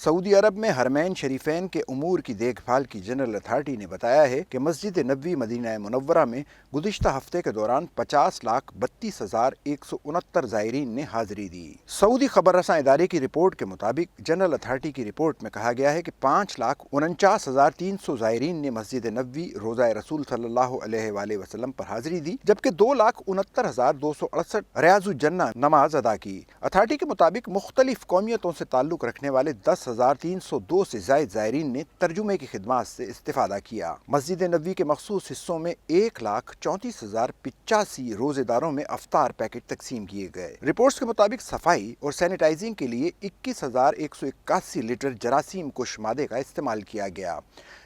Saudi अरब में हरमैन शरीफैन के उमूर की देखभाल की जनरल अथॉरिटी ने बताया है कि मस्जिद नबवी मदीना मुनव्वरा में गुज़िश्ता हफ्ते के दौरान 50,32,169 ज़ायरीन ने हाजिरी दी। सऊदी खबर रसां इदारे की रिपोर्ट के मुताबिक जनरल अथॉरिटी की रिपोर्ट में कहा गया है कि 5,49,300 ज़ायरीन ने मस्जिद नबवी रोज़ा रसूल सल्लल्लाहु अलैहि वसल्लम पर हाजिरी दी, जबकि 2,69,268 रियाजुल जन्ना नमाज अदा की। अथॉरिटी के मुताबिक मुख्तलिफ कौमियतों से ताल्लुक़ रखने वाले 10,302 से ज़ायद ज़ायरीन ने तर्जुमे की खिदमत से इस्तिफ़ादा किया। मस्जिद नबवी के मखसूस हिस्सों में 1,34,085 रोजेदारों में अफ्तार पैकेट तकसीम किए गए। रिपोर्ट्स के मुताबिक सफाई और सैनिटाइजिंग के लिए 21,181 लीटर जरासीम कुश मादे का इस्तेमाल किया गया,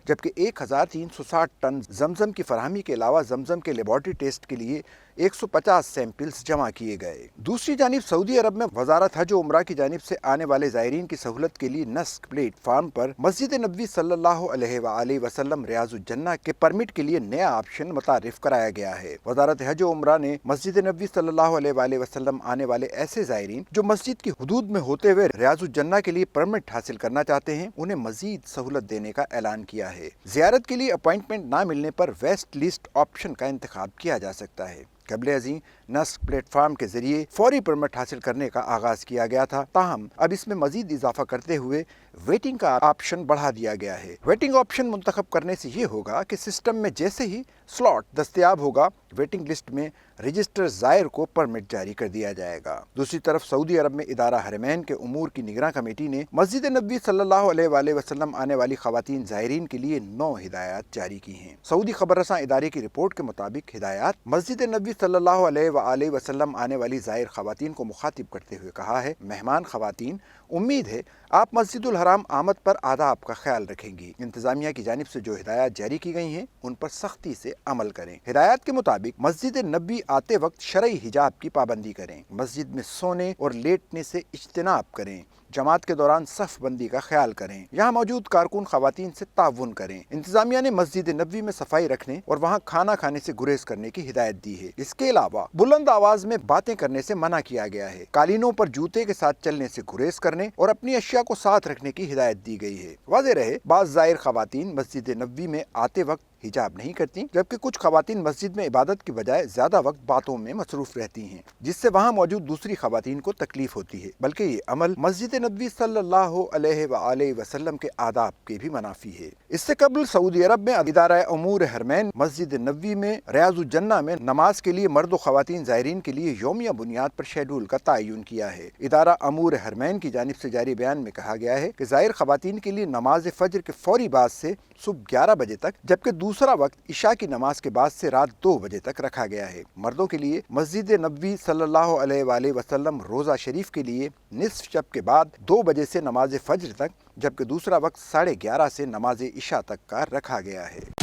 जबकि 1,360 टन जमजम की फरहमी के अलावा जमजम के लेबॉर्ट्री टेस्ट के लिए 150 सैंपल्स जमा किए गए। दूसरी जानिब सऊदी अरब में वजारत हज और उम्रा की जानिब से आने वाले ज़ायरीन की सहूलत के लिए नस्क प्लेटफार्म पर मस्जिद नबवी सल्लल्लाहु अलैहि वसल्लम रियाजुल जन्ना के परमिट के लिए नया ऑप्शन मुतारिफ कराया गया है। वजारत हज और उम्रा ने मस्जिद नबवी सल्लल्लाहु अलैहि वसल्लम आने वाले ऐसे ज़ायरीन जो मस्जिद की हुदूद में होते हुए रियाजुल जन्ना के लिए परमिट हासिल करना चाहते हैं, उन्हें मजीद सहूलत देने का ऐलान किया है। ज़ियारत के लिए अपॉइंटमेंट न मिलने पर वेस्ट लिस्ट ऑप्शन का इंतखाब किया जा सकता है। कबले अज़ीं नस्क प्लेटफार्म के जरिए फौरी परमिट हासिल करने का आगाज किया गया था, ताहम अब इसमें मजीद इजाफा करते हुए वेटिंग का ऑप्शन बढ़ा दिया गया है। वेटिंग ऑप्शन मुंतखब करने से ये होगा कि सिस्टम में जैसे ही स्लॉट दस्तयाब होगा, वेटिंग लिस्ट में रजिस्टर ज़ायर को परमिट जारी कर दिया जाएगा। दूसरी तरफ सऊदी अरब में इदारा हरमैन के उमूर की निगरान कमेटी ने मस्जिद नबवी सल्लल्लाहु अलैहि वसल्लम आने वाली खवातीन ज़ायरीन के लिए 9 हिदायत जारी की हैं। सऊदी खबर रसां इदारे की रिपोर्ट के मुताबिक हिदायत मस्जिद नबवी सल्लल्लाहु अलैहि वसल्लम आने वाली ज़ायर खवातीन को मुखातिब करते हुए कहा है, मेहमान खवातीन, उम्मीद है आप मस्जिदुल हराम आमद पर आदाब का ख्याल रखेंगी। इंतजामिया की जानिब से जो हिदायत जारी की गई हैं, उन पर सख्ती से अमल करें। हिदायत के मुताबिक मस्जिद नबी आते वक्त शरई हिजाब की पाबंदी करें, मस्जिद में सोने और लेटने से इज्तनाब करें, जमात के दौरान सफ बंदी का ख्याल करें, यहाँ मौजूद कारकुन खवातीन से ताउन करें। इंतजामिया ने मस्जिद नबवी में सफाई रखने और वहाँ खाना खाने से गुरेज करने की हिदायत दी है। इसके अलावा बुलंद आवाज में बातें करने से मना किया गया है। कालीनों पर जूते के साथ चलने से गुरेज करने और अपनी अशिया को साथ रखने की हिदायत दी गई है। वाज़ेह रहे, बाज़ ज़ायर खवातीन मस्जिद नबवी में आते वक्त हिजाब नहीं करती, जबकि कुछ खवातीन मस्जिद में इबादत की बजाय ज्यादा वक्त बातों में मसरूफ रहती हैं, जिससे वहाँ मौजूद दूसरी खवातीन को तकलीफ होती है, बल्कि ये अमल मस्जिद नबवी सल्लल्लाहु अलैहि वसल्लम के आदाब के भी मुनाफी है। इससे कबल सऊदी अरब में इदारा उमूर हरमैन मस्जिद नबवी में रियाजुल जन्ना में नमाज के लिए मर्द व खवातीन ज़ायरीन के लिए यौमिया बुनियाद पर शेड्यूल का तयन किया है। इदारा उमूर हरमैन की जानिब से जारी बयान में कहा गया है कि ज़ायर खवातीन के लिए नमाज फजर के फौरी बाद से सुबह 11 बजे तक, जबकि दूसरा वक्त इशा की नमाज के बाद से रात 2 बजे तक रखा गया है। मर्दों के लिए मस्जिद नबवी सल्लल्लाहु अलैहि वसल्लम रोज़ा शरीफ के लिए निस्फ शब के बाद 2 बजे से नमाज फजर तक, जबकि दूसरा वक्त 11:30 से नमाज इशा तक का रखा गया है।